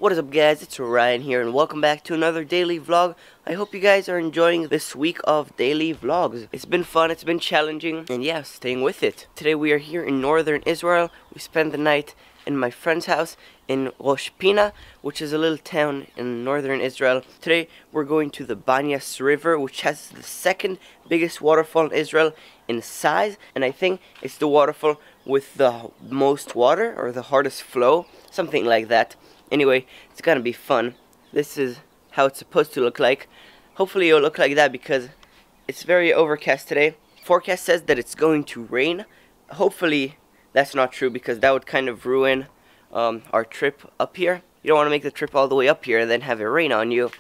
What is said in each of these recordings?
What is up, guys? It's Orion here, and welcome back to another daily vlog. I hope you guys are enjoying this week of daily vlogs. It's been fun, it's been challenging, and yeah, staying with it. Today we are here in northern Israel. We spent the night in my friend's house in Rosh Pina, which is a little town in northern Israel. Today we're going to the Baniyas River, which has the second biggest waterfall in Israel in size, and I think it's the waterfall with the most water, or the hardest flow, something like that. Anyway, it's gonna be fun. This is how it's supposed to look like. Hopefully it'll look like that because it's very overcast today. Forecast says that it's going to rain. Hopefully that's not true, because that would kind of ruin our trip up here. You don't want to make the trip all the way up here and then have it rain on you.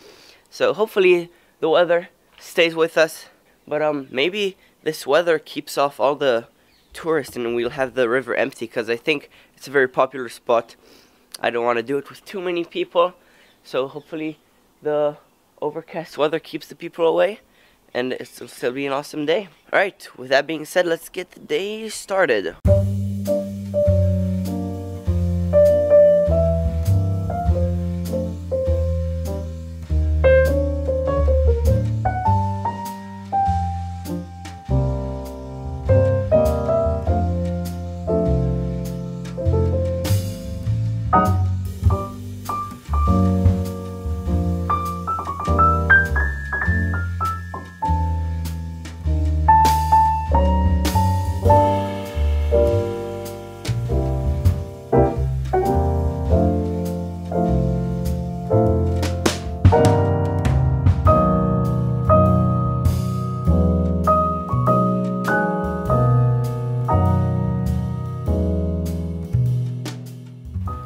So hopefully the weather stays with us. But maybe this weather keeps off all the tourists and we'll have the river empty, because I think it's a very popular spot. I don't want to do it with too many people, so hopefully the overcast weather keeps the people away, and it'll still be an awesome day. Alright, with that being said, let's get the day started.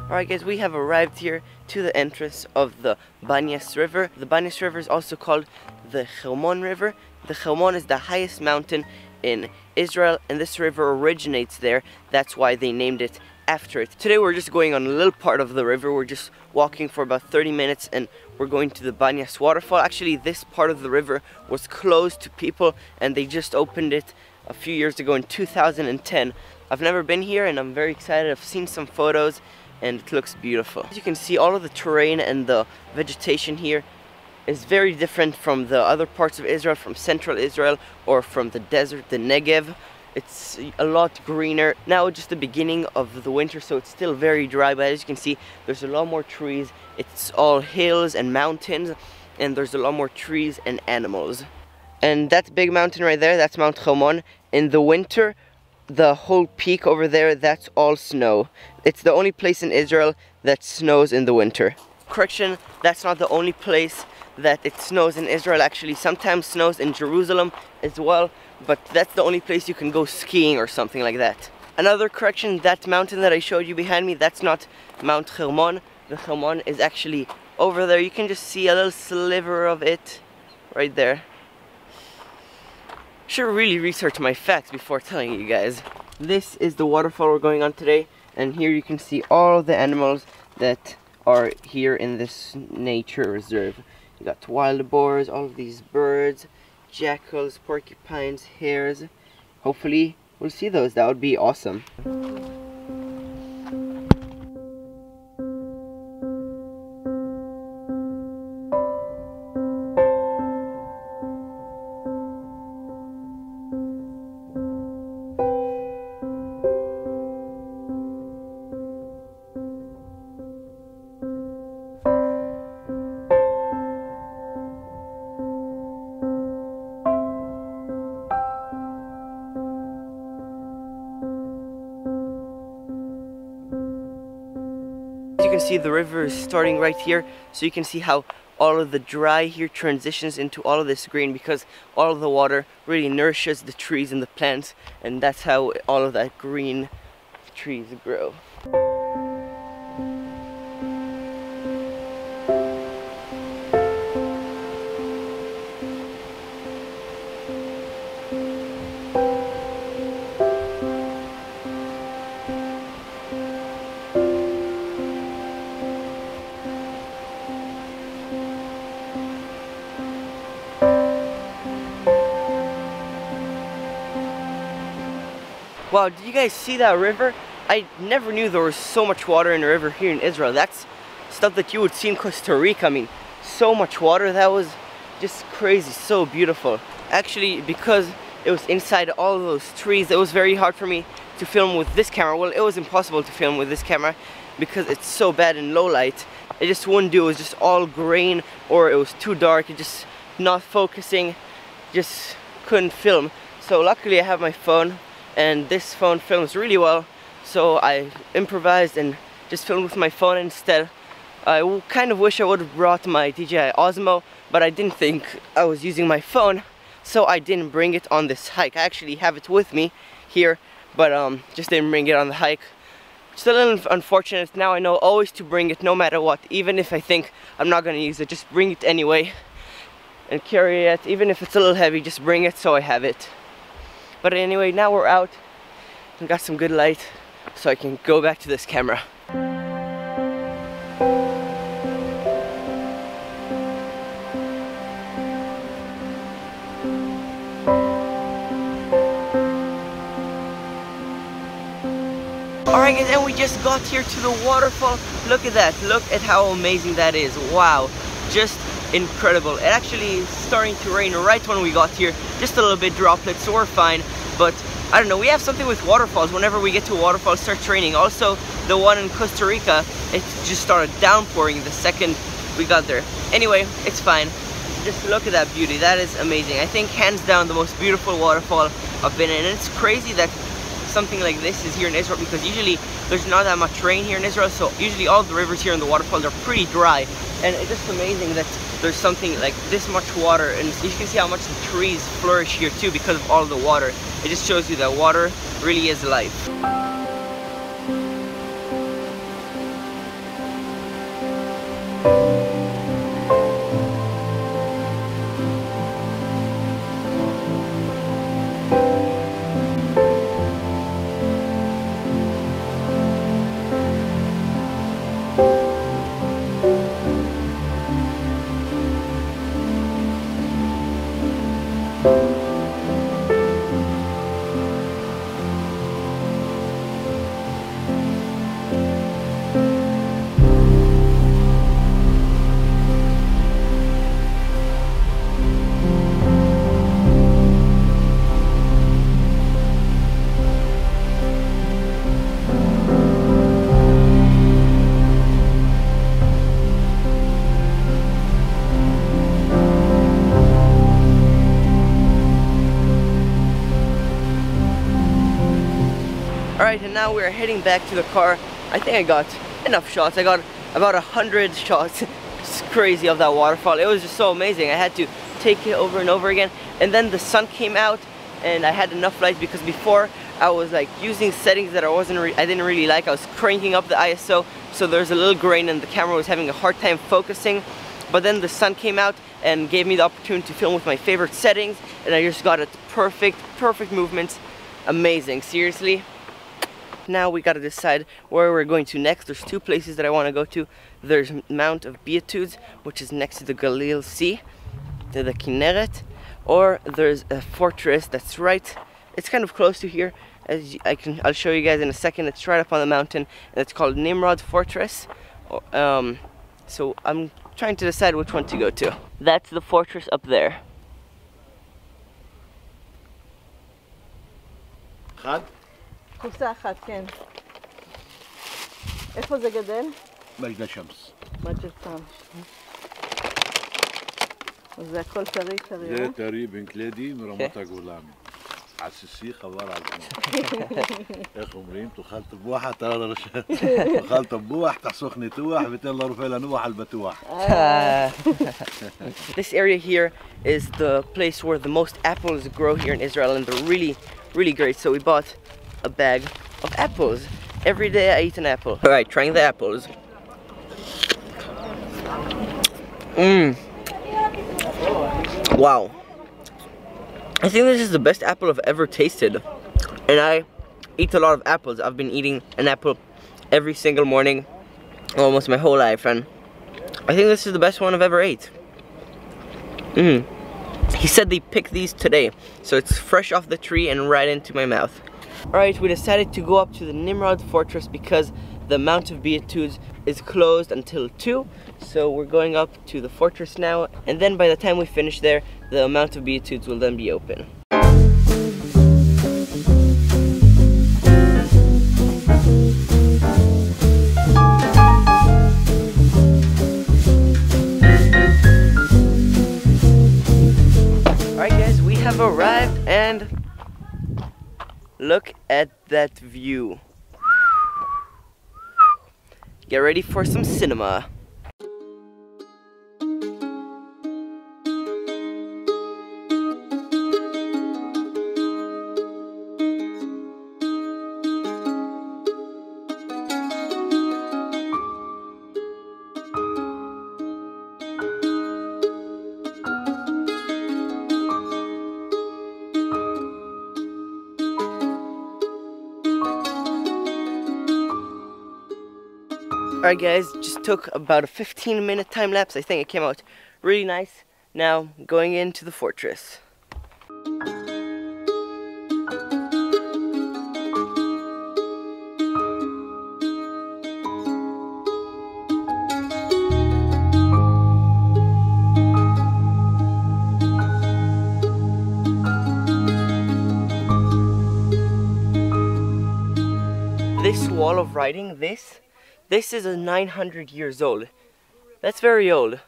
Alright guys, we have arrived here to the entrance of the Baniyas River. The Baniyas River is also called the Hermon River. The Hermon is the highest mountain in Israel, and this river originates there. That's why they named it after it. Today we're just going on a little part of the river. We're just walking for about 30 minutes and we're going to the Baniyas Waterfall. Actually, this part of the river was closed to people and they just opened it a few years ago in 2010. I've never been here and I'm very excited. I've seen some photos and it looks beautiful. As you can see, all of the terrain and the vegetation here is very different from the other parts of Israel, from central Israel or from the desert, the Negev. It's a lot greener. Now it's just the beginning of the winter, so it's still very dry, but as you can see, there's a lot more trees. It's all hills and mountains, and there's a lot more trees and animals. And that big mountain right there, that's Mount Hermon. In the winter, the whole peak over there, that's all snow. It's the only place in Israel that snows in the winter. Correction, that's not the only place that it snows in Israel. Actually, sometimes snows in Jerusalem as well, but that's the only place you can go skiing or something like that. Another correction, that mountain that I showed you behind me, that's not Mount Hermon. The Hermon is actually over there. You can just see a little sliver of it right there. Should really research my facts before telling you guys. This is the waterfall we're going on today, and here you can see all the animals that are here in this nature reserve. You got wild boars, all of these birds, jackals, porcupines, hares. Hopefully we'll see those. That would be awesome. You can see the river is starting right here, so you can see how all of the dry here transitions into all of this green, because all of the water really nourishes the trees and the plants, and that's how all of that green trees grow. Wow, did you guys see that river? I never knew there was so much water in the river here in Israel. That's stuff that you would see in Costa Rica. I mean, so much water. That was just crazy, so beautiful. Actually, because it was inside all of those trees, it was very hard for me to film with this camera. Well, it was impossible to film with this camera because it's so bad in low light. It just wouldn't do. It was just all grain, or it was too dark. It just not focusing, just couldn't film. So luckily I have my phone, and this phone films really well. So I improvised and just filmed with my phone instead. I kind of wish I would have brought my DJI Osmo, but I didn't think I was using my phone, so I didn't bring it on this hike. I actually have it with me here, but just didn't bring it on the hike. Just a little unfortunate. Now I know always to bring it no matter what. Even if I think I'm not gonna use it, just bring it anyway and carry it. Even if it's a little heavy, just bring it so I have it. But anyway, now we're out and got some good light so I can go back to this camera. Alright guys, and we just got here to the waterfall. Look at that, look at how amazing that is. Wow, just incredible. It actually is starting to rain right when we got here. Just a little bit droplets, so we're fine. But I don't know, we have something with waterfalls. Whenever we get to a waterfall, it starts raining. Also, the one in Costa Rica, it just started downpouring the second we got there. Anyway, it's fine. Just look at that beauty, that is amazing. I think hands down the most beautiful waterfall I've been in. And it's crazy that something like this is here in Israel, because usually there's not that much rain here in Israel, so usually all the rivers here in the waterfalls are pretty dry, and it's just amazing that there's something like this much water, and you can see how much the trees flourish here too because of all the water. It just shows you that water really is life. Alright, and now we're heading back to the car. I think I got enough shots. I got about 100 shots. It's crazy of that waterfall. It was just so amazing. I had to take it over and over again. And then the sun came out and I had enough light, because before I was like using settings that I didn't really like. I was cranking up the ISO, so there's a little grain and the camera was having a hard time focusing. But then the sun came out and gave me the opportunity to film with my favorite settings, and I just got it perfect movements. Amazing, seriously. Now we gotta decide where we're going to next. There's two places that I want to go to. There's Mount of Beatitudes, which is next to the Galil Sea, to the Kinneret, or there's a fortress that's right, it's kind of close to here, I'll show you guys in a second. It's right up on the mountain, and it's called Nimrod Fortress. So I'm trying to decide which one to go to. That's the fortress up there. קופסה אחת, כן. איפה זה גדל? מג'ד שמס. מג'ד שמס. זה הכל טרי טרי. זה טרי בן קלדי מרמת הגולן. עסיסי חבל על זמן. איך אומרים? תאכל תפוח, תאכל תפוח, תחסוך ניתוח ותן לרופא לנוח על בטוח. This area here is the place where the most apples grow here in Israel, and they're really great. So we bought a bag of apples. Every day I eat an apple. Alright, trying the apples. Wow. I think this is the best apple I've ever tasted. And I eat a lot of apples. I've been eating an apple every single morning almost my whole life, and I think this is the best one I've ever ate. He said they picked these today, so it's fresh off the tree and right into my mouth. Alright, we decided to go up to the Nimrod Fortress because the Mount of Beatitudes is closed until 2, so we're going up to the fortress now, and then by the time we finish there, the Mount of Beatitudes will then be open. Alright guys, we have arrived, and look at that view. Get ready for some cinema. Alright guys, just took about a 15-minute time lapse. I think it came out really nice. Now, going into the fortress. This wall of writing, this is 900 years old. That's very old.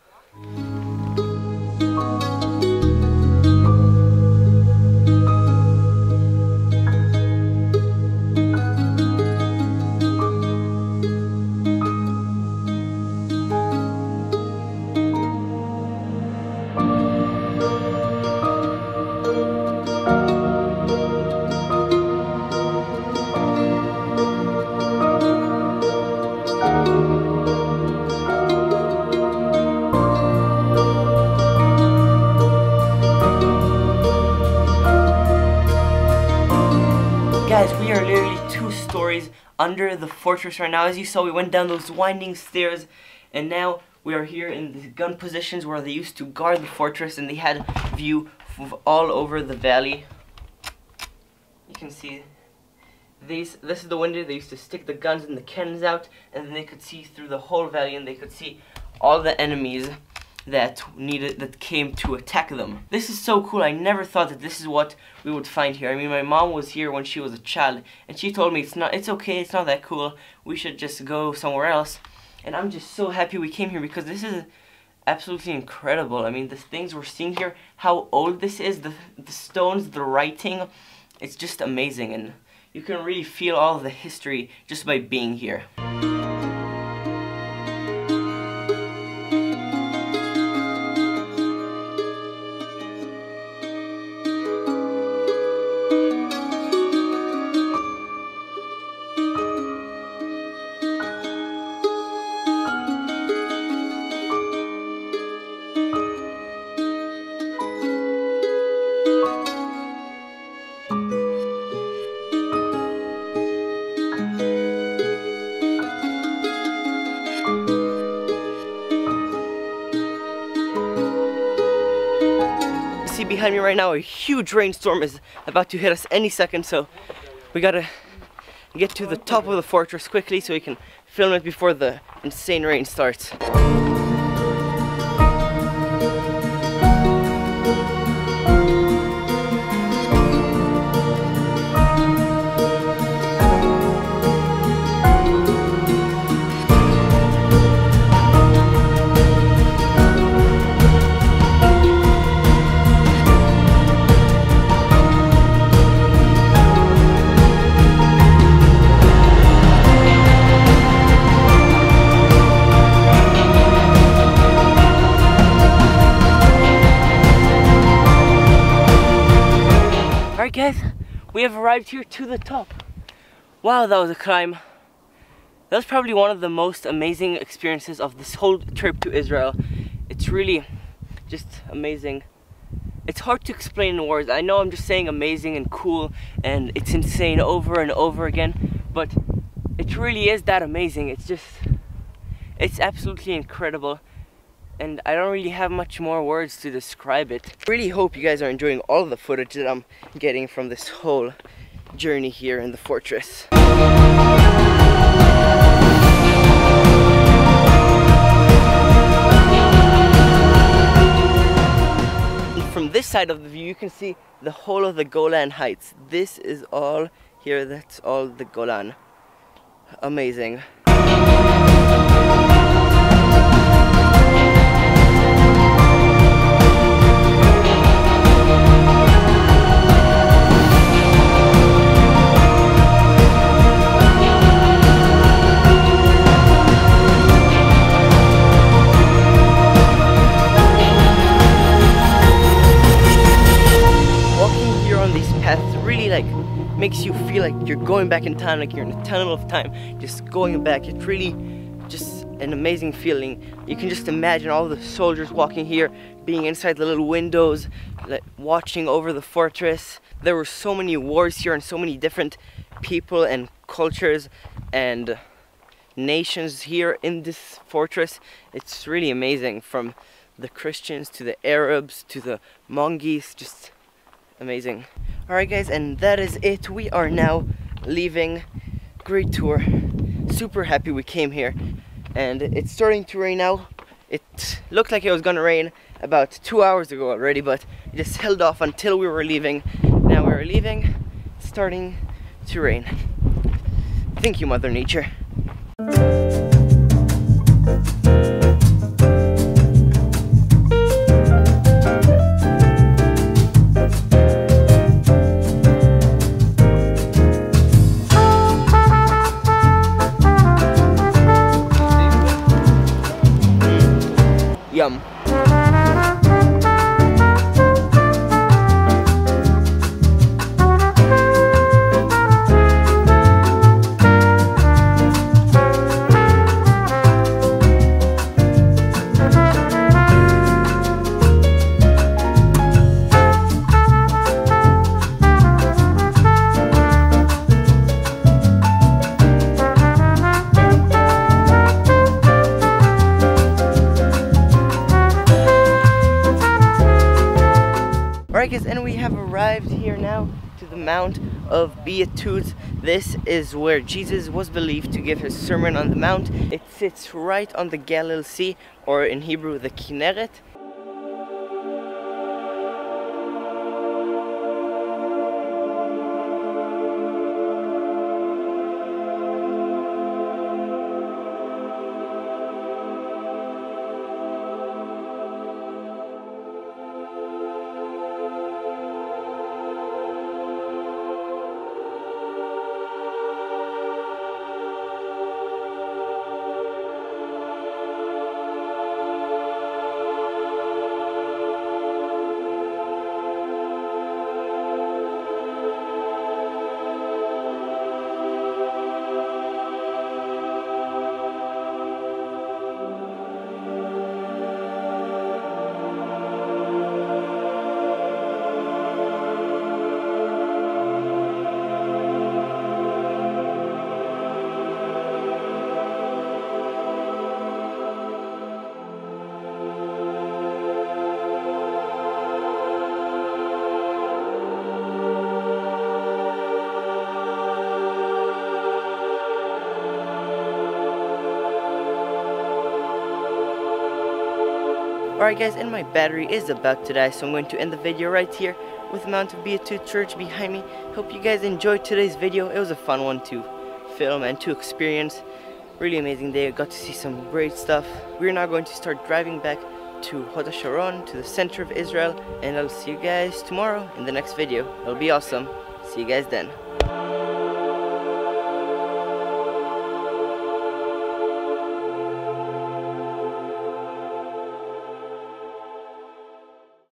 Guys, we are literally 2 stories under the fortress right now. As you saw, we went down those winding stairs, and now we are here in the gun positions where they used to guard the fortress, and they had view of all over the valley. You can see this is the window. They used to stick the guns and the cannons out, and then they could see through the whole valley, and they could see all the enemies that came to attack them. This is so cool. I never thought that this is what we would find here. I mean, my mom was here when she was a child, and she told me it's okay, it's not that cool, we should just go somewhere else. And I'm just so happy we came here, because this is absolutely incredible. I mean, the things we're seeing here, how old this is, the stones, the writing, it's just amazing, and you can really feel all of the history just by being here. Behind me right now, a huge rainstorm is about to hit us any second, so we gotta get to the top of the fortress quickly so we can film it before the insane rain starts. Alright guys, we have arrived here to the top. Wow, that was a climb. That was probably one of the most amazing experiences of this whole trip to Israel. It's really just amazing. It's hard to explain in words. I know I'm just saying amazing and cool and it's insane over and over again, but it really is that amazing. It's absolutely incredible. And I don't really have much more words to describe it. I really hope you guys are enjoying all of the footage that I'm getting from this whole journey here in the fortress. this side of the view, you can see the whole of the Golan Heights. This is all here, that's all the Golan. Amazing. Makes you feel like you're going back in time, like you're in a tunnel of time, just going back. It's really just an amazing feeling. You can just imagine all the soldiers walking here, being inside the little windows, like, watching over the fortress. There were so many wars here and so many different people and cultures and nations here in this fortress. It's really amazing, from the Christians to the Arabs to the Mongoose, just amazing. Alright guys, and that is it. We are now leaving. Great tour. Super happy we came here. And it's starting to rain now. It looked like it was gonna rain about 2 hours ago already, but it just held off until we were leaving. Now we're leaving. It's starting to rain. Thank you, Mother Nature. Yum. And we have arrived here now to the Mount of Beatitudes. This is where Jesus was believed to give his Sermon on the Mount. It sits right on the Galilee Sea, or in Hebrew the Kinneret. Alright guys, and my battery is about to die, so I'm going to end the video right here with the Mount of Beatitudes Church behind me. Hope you guys enjoyed today's video. It was a fun one to film and to experience. Really amazing day. I got to see some great stuff. We're now going to start driving back to Hod HaSharon, to the center of Israel, and I'll see you guys tomorrow in the next video. It'll be awesome. See you guys then.